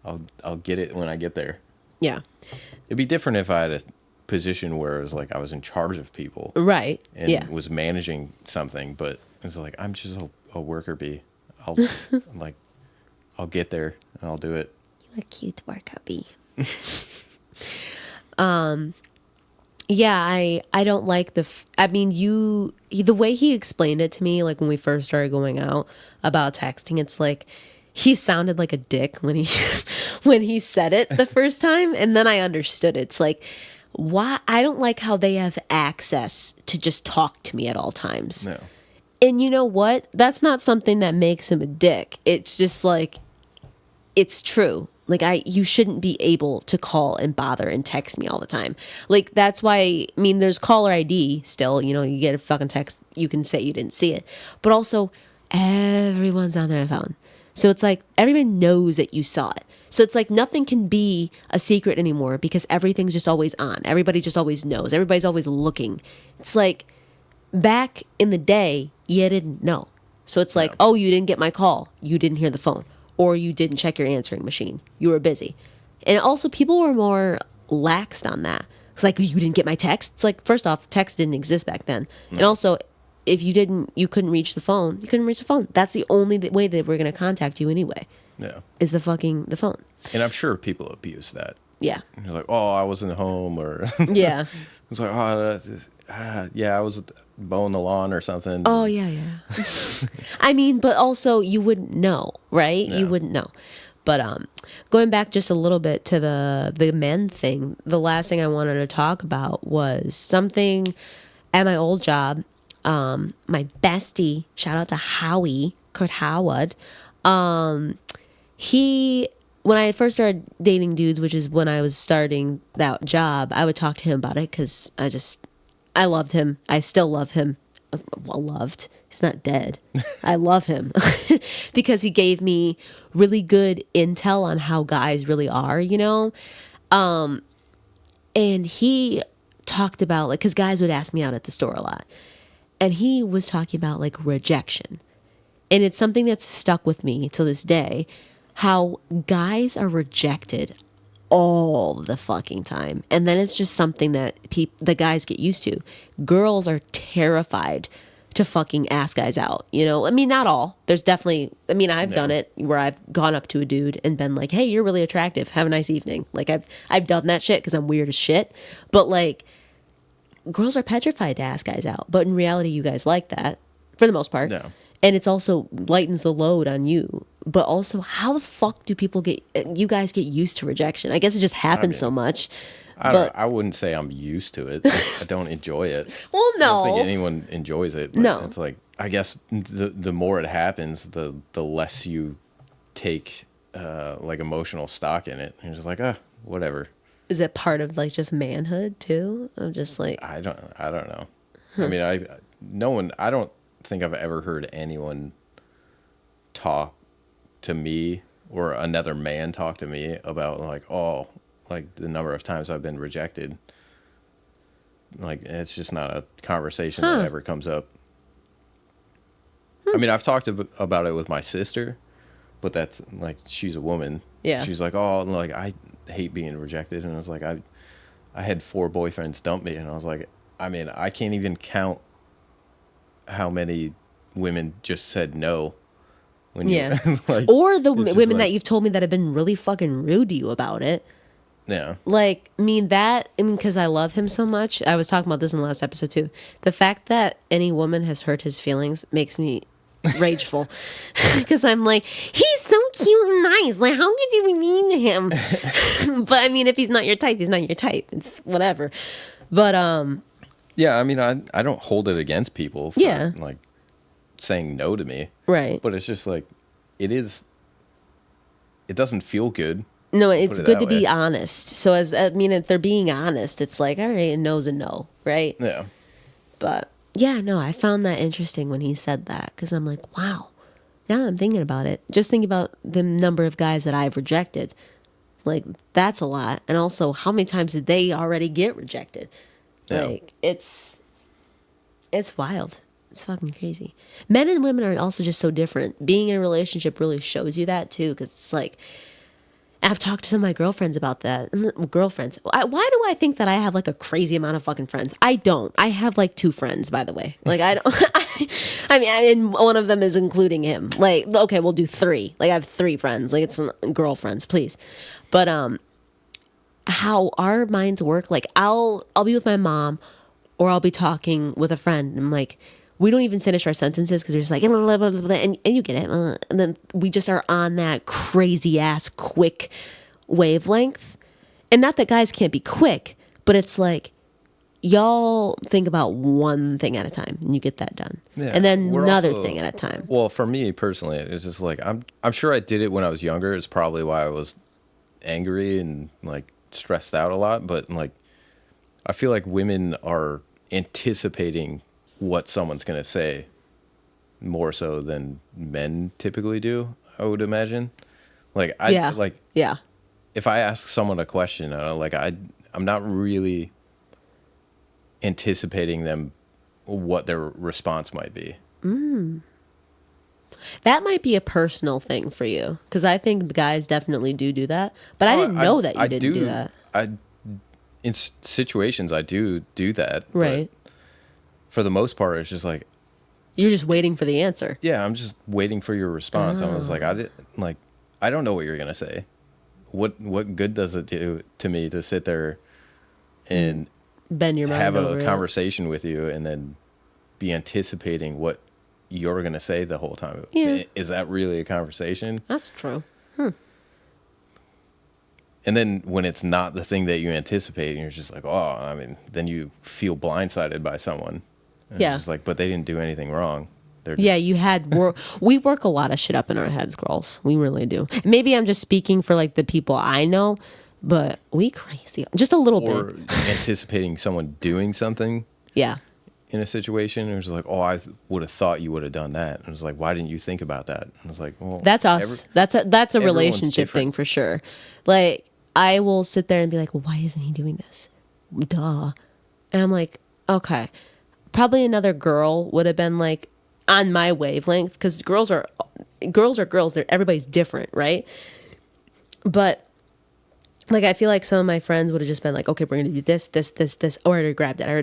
I'll get it when I get there. Yeah. It'd be different if I had a position where it was like I was in charge of people, right? And was managing something, but it's like, I'm just a worker bee. I'll get there and I'll do it. You're a cute worker bee. Yeah, I don't like I mean, the way he explained it to me, like when we first started going out about texting, it's like he sounded like a dick when he said it the first time, and then I understood it. It's like, why? I don't like how they have access to just talk to me at all times. No. And you know what? That's not something that makes him a dick. It's just like, it's true. Like, you shouldn't be able to call and bother and text me all the time. Like, that's why, I mean, there's caller ID still. You know, you get a fucking text, you can say you didn't see it. But also, everyone's on their phone. So it's like, everybody knows that you saw it. So it's like, nothing can be a secret anymore because everything's just always on. Everybody just always knows. Everybody's always looking. It's like, back in the day, you didn't know. So it's like, oh, you didn't get my call. You didn't hear the phone. Or you didn't check your answering machine. You were busy. And also, people were more laxed on that. It's like, you didn't get my text. It's like, first off, text didn't exist back then. No. And also, if you couldn't reach the phone, you couldn't reach the phone. That's the only way that we're going to contact you anyway. Yeah. Is the phone. And I'm sure people abuse that. Yeah. And you're like, oh, I wasn't home, or yeah. It's like, oh, yeah, I was mowing the lawn or something. Oh, yeah. I mean, but also you wouldn't know, right? Yeah. You wouldn't know. But going back just a little bit to the men thing, the last thing I wanted to talk about was something at my old job. My bestie, shout out to Howie, Kurt Howard. When I first started dating dudes, which is when I was starting that job, I would talk to him about it because I loved him. I still love him. Well, loved. He's not dead. I love him because he gave me really good intel on how guys really are, you know? And he talked about, like, because guys would ask me out at the store a lot. And he was talking about, like, rejection. And it's something that's stuck with me to this day, how guys are rejected all the fucking time. And then it's just something that the guys get used to. Girls are terrified to fucking ask guys out, you know? I mean, not all. There's definitely, I mean, I've done it where I've gone up to a dude and been like, hey, you're really attractive. Have a nice evening. Like, I've done that shit because I'm weird as shit. But, like, girls are petrified to ask guys out. But in reality, you guys like that for the most part. Yeah. And it's also lightens the load on you. But also, how the fuck do you guys get used to rejection? I guess it just happens so much. I wouldn't say I'm used to it. I don't enjoy it. Well, no. I don't think anyone enjoys it. But no. It's like, I guess the more it happens, the less you take like emotional stock in it. You're just like, whatever. Is it part of like just manhood too? I'm just like, I don't know. I mean, I don't think I've ever heard anyone talk to me or another man talk to me about like, oh, like the number of times I've been rejected. Like, it's just not a conversation that ever comes up. I mean, I've talked about it with my sister, but that's like, she's a woman. Yeah. She's like, oh, like, I hate being rejected. And I was like, I had 4 boyfriends dump me. And I was like, I mean, I can't even count how many women just said no. When like, or the women that you've told me that have been really fucking rude to you about it. Yeah. Like, because I love him so much. I was talking about this in the last episode too. The fact that any woman has hurt his feelings makes me rageful. Because I'm like, he's so cute and nice. Like, how could you be mean to him? But I mean, if he's not your type, he's not your type. It's whatever. But yeah, I mean, I don't hold it against people for like saying no to me. Right. But it's just like, it doesn't feel good. No, it's good to be honest. So if they're being honest, it's like, all right, a no's a no, right? Yeah. But yeah, no, I found that interesting when he said that because I'm like, wow. Now I'm thinking about it. Just think about the number of guys that I've rejected. Like, that's a lot. And also, how many times did they already get rejected? Yeah. Like, it's wild. It's fucking crazy. Men and women are also just so different. Being in a relationship really shows you that too, because it's like, I've talked to some of my girlfriends about that. Girlfriends. Why do I think that I have like a crazy amount of fucking friends? I don't. I have like 2 friends, by the way. Like, I don't. I mean, and one of them is including him. Like, okay, we'll do 3. Like, I have 3 friends. Like, it's girlfriends, please. But how our minds work. Like, I'll be with my mom, or I'll be talking with a friend. And I'm like, we don't even finish our sentences because we're just like, blah, blah, blah, and you get it. And then we just are on that crazy ass quick wavelength. And not that guys can't be quick, but it's like, y'all think about one thing at a time and you get that done. Yeah, and then another thing at a time. Well, for me personally, it's just like, I'm sure I did it when I was younger. It's probably why I was angry and like stressed out a lot. But like, I feel like women are anticipating what someone's going to say more so than men typically do, I would imagine. Like, if I ask someone a question, I'm not really anticipating them what their response might be. That might be a personal thing for you, because I think guys definitely do that. But I Oh, didn't know that you didn't do that. In situations, I do that. Right. But for the most part, it's just like, You're just waiting for the answer. yeah, I'm just waiting for your response. I was like, I don't know what you're gonna say. What good does it do to me to sit there and Bend your mind have over a it. conversation with you and then be anticipating what you're gonna say the whole time? Yeah. Is that really a conversation? That's true. And then when it's not the thing that you anticipate, and you're just like, oh, I mean, then you feel blindsided by someone. And Yeah. It's just like, but they didn't do anything wrong. They're just, Yeah, you had work. We work a lot of shit up in our heads, girls. We really do. Maybe I'm just speaking for like the people I know, but we crazy. Just a little or bit. anticipating someone doing something Yeah. in a situation. And it was like, oh, I would have thought you would have done that. And it was like, why didn't you think about that? And I was like, well, That's us. That's a everyone's relationship different. thing for sure. Like I will sit there and be like, well, why isn't he doing this? Duh. And I'm like, okay. Probably another girl would have been like on my wavelength, because girls are girls. Everybody's different, right? But like I feel like some of my friends would have just been like, okay, we're gonna do this. Oh, I already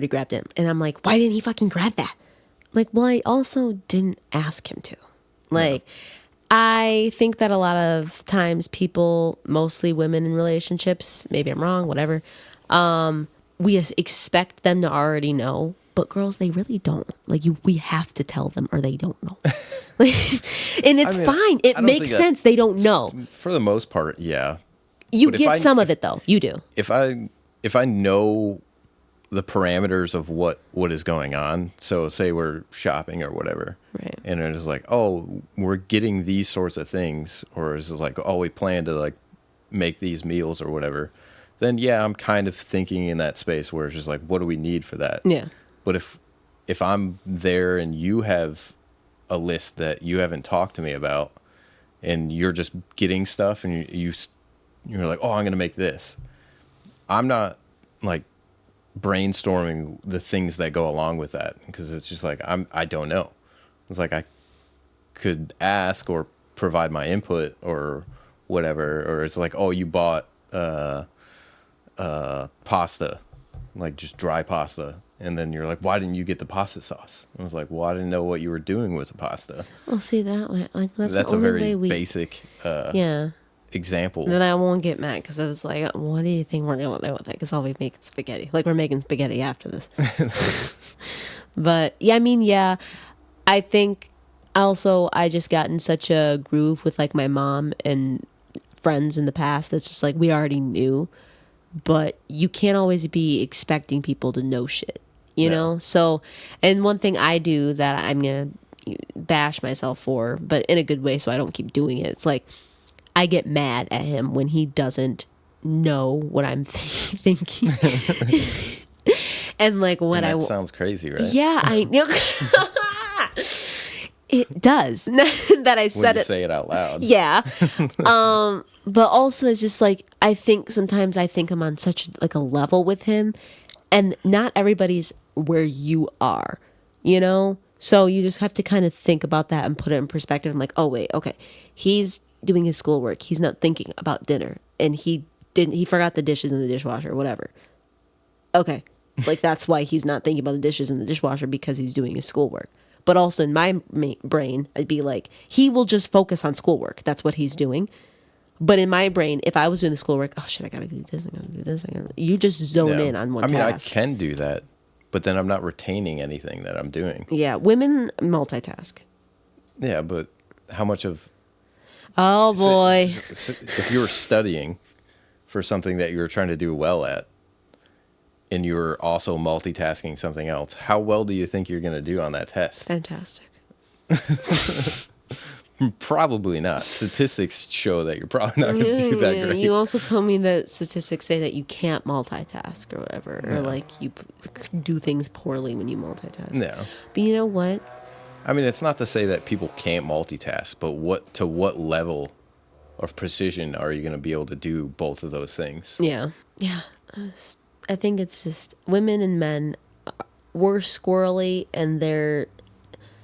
grabbed it. And I'm like, why didn't he fucking grab that? I'm like, well, I also didn't ask him to. Like, I think that a lot of times people, mostly women in relationships, maybe I'm wrong, whatever, we expect them to already know. But girls, they really don't. Like we have to tell them, or they don't know. And it's fine. It makes sense. They don't know. For the most part, yeah. You But get some of it though. You do. If I know the parameters of what is going on, so say we're shopping or whatever, Right. and it is like, oh, we're getting these sorts of things, or is it like, oh, we plan to like make these meals or whatever, then yeah, I'm kind of thinking in that space where it's just like, what do we need for that? Yeah. But if I'm there and you have a list that you haven't talked to me about, and you're just getting stuff, and you're like, oh, I'm gonna make this, I'm not like brainstorming the things that go along with that, because it's just like I don't know. It's like I could ask or provide my input or whatever, or it's like, oh, you bought pasta, like just dry pasta, and then you're like, why didn't you get the pasta sauce? I was like, well, I didn't know what you were doing with the pasta. Well, see that way. Like that's the a only very way we. basic Yeah. example. And then I won't get mad, because it's like, what do you think we're gonna do with it? Because I'll be making spaghetti. Like we're making spaghetti after this. But yeah, I mean, yeah, I think also I just got in such a groove with like my mom and friends in the past that's just like we already knew, but you can't always be expecting people to know shit, you know? So, and one thing I do that I'm gonna bash myself for, but in a good way so I don't keep doing it, it's like I get mad at him when he doesn't know what I'm thinking. And like what and that sounds crazy, right? Yeah, I know. It does. That I said when you it. say it out loud. Yeah. But also it's just like I think sometimes I think I'm on such like a level with him, and not everybody's where you are, you know? So you just have to kind of think about that and put it in perspective. I'm like, oh wait, okay. He's doing his schoolwork. He's not thinking about dinner, and he forgot the dishes in the dishwasher, whatever. Okay. Like that's why he's not thinking about the dishes in the dishwasher, because he's doing his schoolwork. But also in my brain, I'd be like, he will just focus on schoolwork. That's what he's doing. But in my brain, if I was doing the schoolwork, oh shit, I gotta do this, I gotta do this. You just zone in on one task. I can do that, but then I'm not retaining anything that I'm doing. Yeah, women multitask. Yeah, but how much of... Oh boy. If you were studying for something that you were trying to do well at, and you're also multitasking something else, how well do you think you're going to do on that test? Fantastic. Probably not. Statistics show that you're probably not going to do that great. You also told me that statistics say that you can't multitask or whatever, or like you do things poorly when you multitask. No. But you know what? I mean, it's not to say that people can't multitask, but what level of precision are you going to be able to do both of those things? Yeah. Yeah. I think it's just women and men were squirrely, and I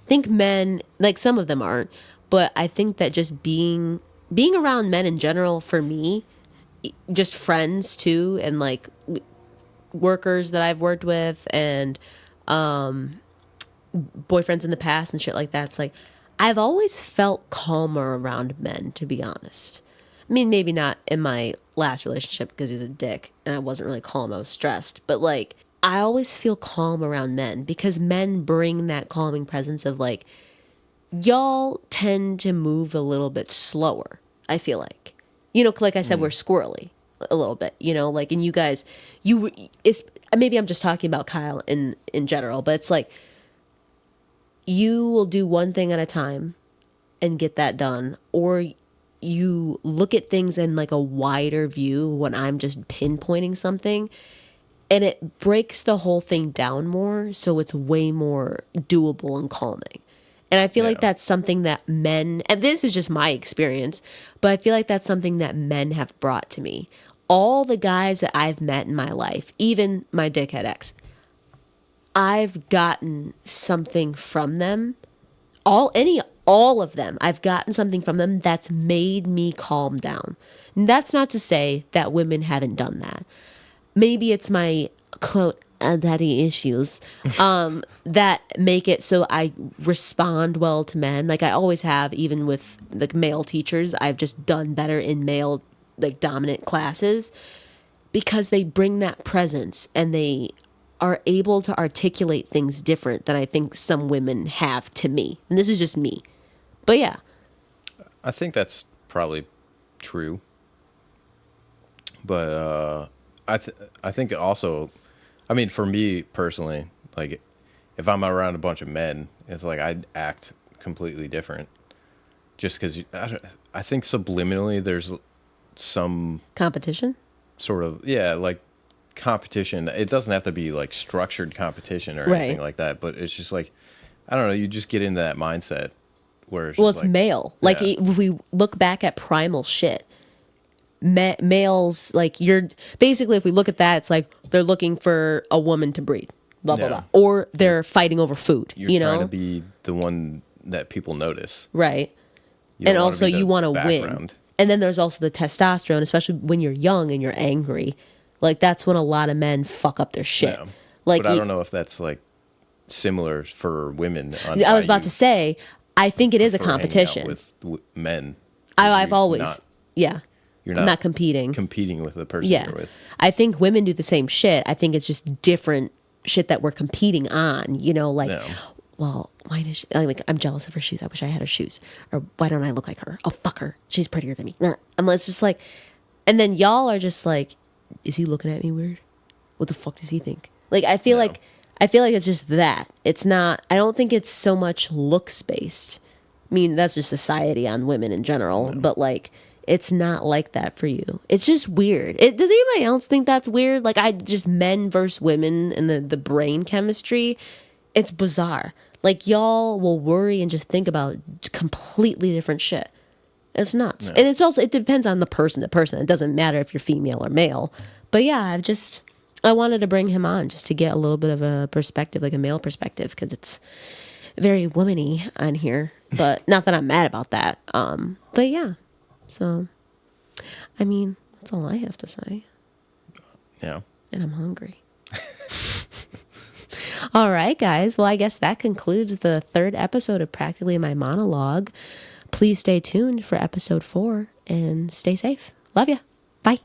think men, like some of them aren't, But I think that just being around men in general, for me, just friends too, and like workers that I've worked with, and boyfriends in the past and shit like that, it's like I've always felt calmer around men, to be honest. I mean, maybe not in my last relationship because he was a dick and I wasn't really calm, I was stressed, but like I always feel calm around men because men bring that calming presence of like, y'all tend to move a little bit slower, I feel like. You know, like I said, we're squirrely a little bit, you know, like, and you guys, it's, maybe I'm just talking about Kyle in general, but it's like, you will do one thing at a time and get that done, or you look at things in like a wider view when I'm just pinpointing something, and it breaks the whole thing down more, so it's way more doable and calming. And I feel like that's something that men, and this is just my experience, but I feel like that's something that men have brought to me. All the guys that I've met in my life, even my dickhead ex, I've gotten something from them. All of them, I've gotten something from them that's made me calm down. And that's not to say that women haven't done that. Maybe it's my quote daddy issues that make it so I respond well to men. Like I always have, even with like male teachers, I've just done better in male like dominant classes because they bring that presence and they are able to articulate things different than I think some women have to me. And this is just me. But yeah. I think that's probably true. But I think also, I mean, for me personally, like if I'm around a bunch of men, it's like I'd act completely different. Just because I think subliminally there's some Competition? sort of, yeah, like competition. It doesn't have to be like structured competition or anything like that, but it's just like, I don't know, you just get into that mindset where it's well, just it's like, male. Like if we look back at primal shit, males, like you're basically, if we look at that, it's like they're looking for a woman to breed, blah blah blah, or they're fighting over food. You're trying to be the one that people notice, right? And also you want to win. And then there's also the testosterone, especially when you're young and you're angry. Like that's when a lot of men fuck up their shit. Yeah. Like but I don't know if that's like similar for women. I was about to say, I think it is a competition with men. I've always, yeah. You're I'm not competing with the person you're with. I think women do the same shit. I think it's just different shit that we're competing on. You know, like, well, why does she, like, I'm jealous of her shoes. I wish I had her shoes. Or why don't I look like her? Oh, fuck her. She's prettier than me. And it's just like, and then y'all are just like, is he looking at me weird? What the fuck does he think? Like, I feel like it's just that. It's not, I don't think it's so much looks based. I mean, that's just society on women in general, but like, it's not like that for you. It's just weird. Does anybody else think that's weird? Like, just men versus women and the brain chemistry, it's bizarre. Like, y'all will worry and just think about completely different shit. It's nuts. And it's also, it depends on the person to person. It doesn't matter if you're female or male. But yeah, I wanted to bring him on just to get a little bit of a perspective, like a male perspective, because it's very womany on here. But not that I'm mad about that. But yeah. So, I mean, that's all I have to say. Yeah. And I'm hungry. All right, guys. Well, I guess that concludes the 3rd episode of Practically My Monologue. Please stay tuned for episode 4 and stay safe. Love ya. Bye.